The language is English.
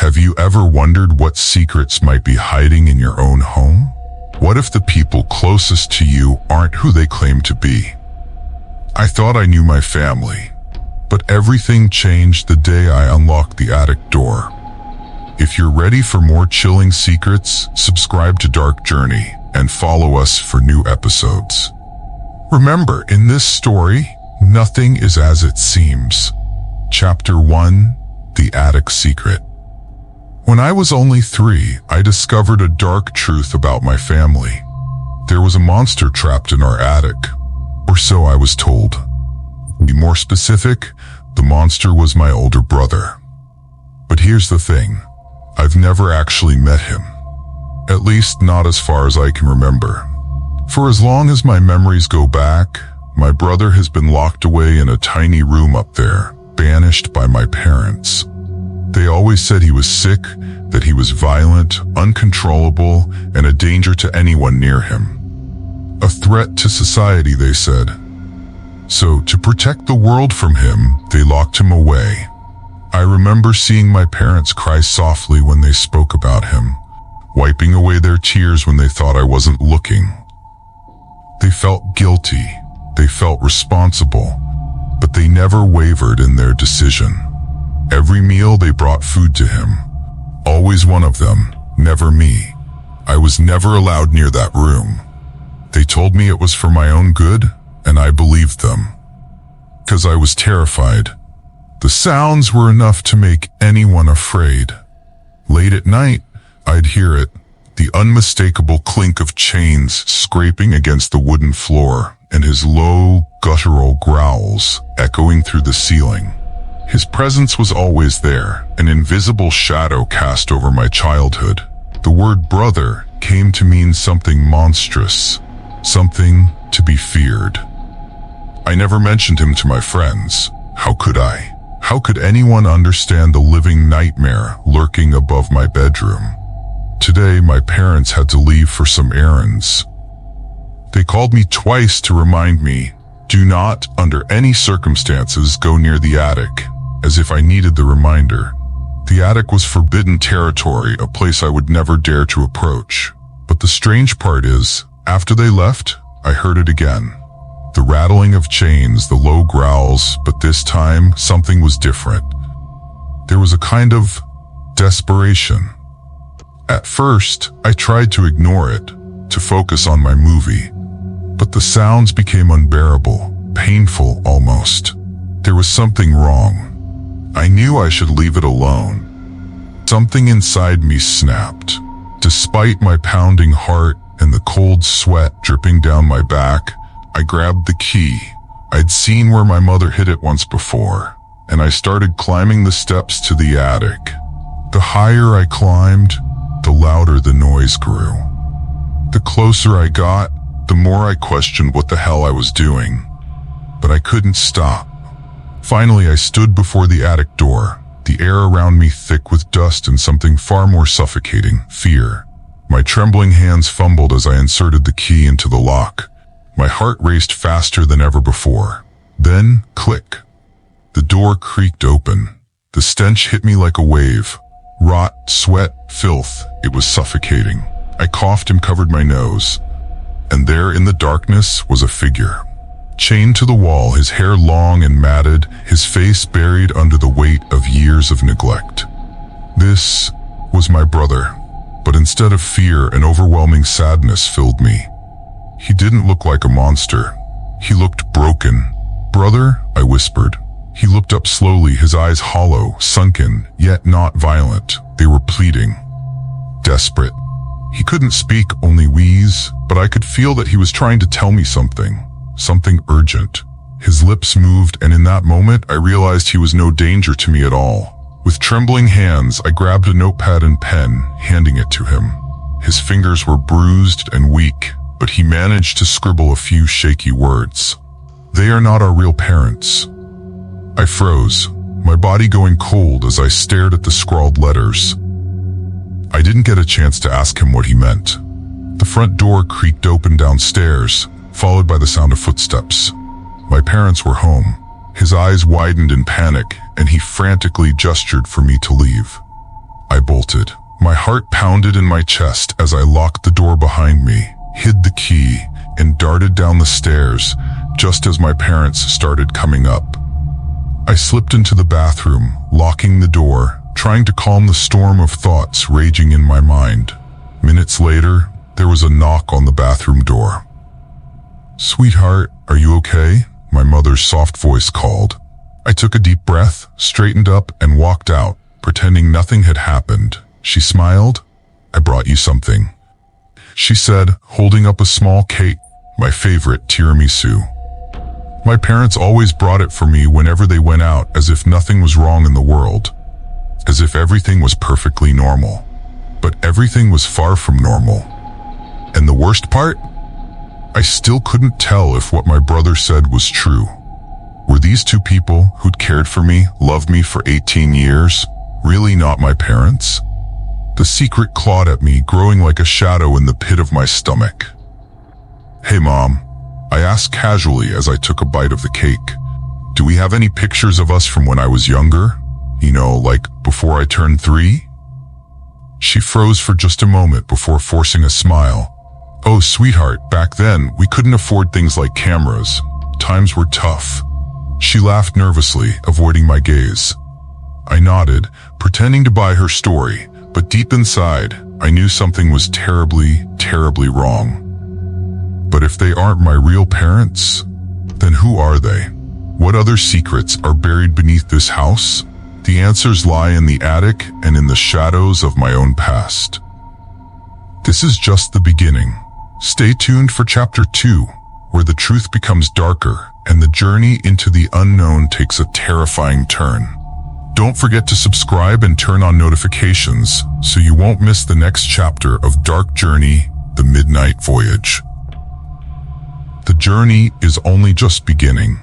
Have you ever wondered what secrets might be hiding in your own home? What if the people closest to you aren't who they claim to be? I thought I knew my family, but everything changed the day I unlocked the attic door. If you're ready for more chilling secrets, subscribe to Dark Journey and follow us for new episodes. Remember, in this story, nothing is as it seems. Chapter 1: The Attic Secret. When I was only 3, I discovered a dark truth about my family. There was a monster trapped in our attic, or so I was told. To be more specific, the monster was my older brother. But here's the thing, I've never actually met him. At least not as far as I can remember. For as long as my memories go back, my brother has been locked away in a tiny room up there, banished by my parents. They always said he was sick, that he was violent, uncontrollable, and a danger to anyone near him. A threat to society, they said. So, to protect the world from him, they locked him away. I remember seeing my parents cry softly when they spoke about him, wiping away their tears when they thought I wasn't looking. They felt guilty, they felt responsible, but they never wavered in their decision. Every meal they brought food to him. Always one of them, never me. I was never allowed near that room. They told me it was for my own good, and I believed them. 'Cause I was terrified. The sounds were enough to make anyone afraid. Late at night, I'd hear it, the unmistakable clink of chains scraping against the wooden floor, and his low, guttural growls echoing through the ceiling. His presence was always there, an invisible shadow cast over my childhood. The word brother came to mean something monstrous, something to be feared. I never mentioned him to my friends. How could I? How could anyone understand the living nightmare lurking above my bedroom? Today, my parents had to leave for some errands. They called me twice to remind me, do not, under any circumstances, go near the attic, as if I needed the reminder. The attic was forbidden territory, a place I would never dare to approach. But the strange part is, after they left, I heard it again. The rattling of chains, the low growls, but this time, something was different. There was a kind of desperation. At first, I tried to ignore it, to focus on my movie. But the sounds became unbearable, painful almost. There was something wrong. I knew I should leave it alone. Something inside me snapped. Despite my pounding heart and the cold sweat dripping down my back, I grabbed the key. I'd seen where my mother hid it once before, and I started climbing the steps to the attic. The higher I climbed, the louder the noise grew. The closer I got, the more I questioned what the hell I was doing. But I couldn't stop. Finally, I stood before the attic door, the air around me thick with dust and something far more suffocating, fear. My trembling hands fumbled as I inserted the key into the lock. My heart raced faster than ever before. Then, click. The door creaked open. The stench hit me like a wave. Rot, sweat, filth. It was suffocating. I coughed and covered my nose. And there in the darkness was a figure. Chained to the wall, his hair long and matted, his face buried under the weight of years of neglect. This was my brother, but instead of fear, an overwhelming sadness filled me. He didn't look like a monster. He looked broken. "Brother," I whispered. He looked up slowly, his eyes hollow, sunken, yet not violent. They were pleading. Desperate. He couldn't speak, only wheeze, but I could feel that he was trying to tell me something. Something urgent. His lips moved, and in that moment, I realized he was no danger to me at all. With trembling hands, I grabbed a notepad and pen, handing it to him. His fingers were bruised and weak, but he managed to scribble a few shaky words. "They are not our real parents." I froze, my body going cold as I stared at the scrawled letters. I didn't get a chance to ask him what he meant. The front door creaked open downstairs, followed by the sound of footsteps. My parents were home. His eyes widened in panic, and he frantically gestured for me to leave. I melted. My heart pounded in my chest as I locked the door behind me, hid the key, and darted down the stairs just as my parents started coming up. I slipped into the bathroom, locking the door, trying to calm the storm of thoughts raging in my mind. Minutes later, there was a knock on the bathroom door. "Sweetheart, are you okay?" my mother's soft voice called. I took a deep breath, straightened up, and walked out, pretending nothing had happened. She smiled. "I brought you something," she said, holding up a small cake, my favorite tiramisu. My parents always brought it for me whenever they went out, as if nothing was wrong in the world, as if everything was perfectly normal. But everything was far from normal. And the worst part? I still couldn't tell if what my brother said was true. Were these two people who'd cared for me, loved me for 18 years, really not my parents? The secret clawed at me, growing like a shadow in the pit of my stomach. "Hey, Mom," I asked casually as I took a bite of the cake. "Do we have any pictures of us from when I was younger? You know, like before I turned 3? She froze for just a moment before forcing a smile. "Oh, sweetheart, back then, we couldn't afford things like cameras. Times were tough." She laughed nervously, avoiding my gaze. I nodded, pretending to buy her story, but deep inside, I knew something was terribly, terribly wrong. But if they aren't my real parents, then who are they? What other secrets are buried beneath this house? The answers lie in the attic and in the shadows of my own past. This is just the beginning. Stay tuned for Chapter 2, where the truth becomes darker and the journey into the unknown takes a terrifying turn. Don't forget to subscribe and turn on notifications so you won't miss the next chapter of Dark Journey, The Midnight Voyage. The journey is only just beginning.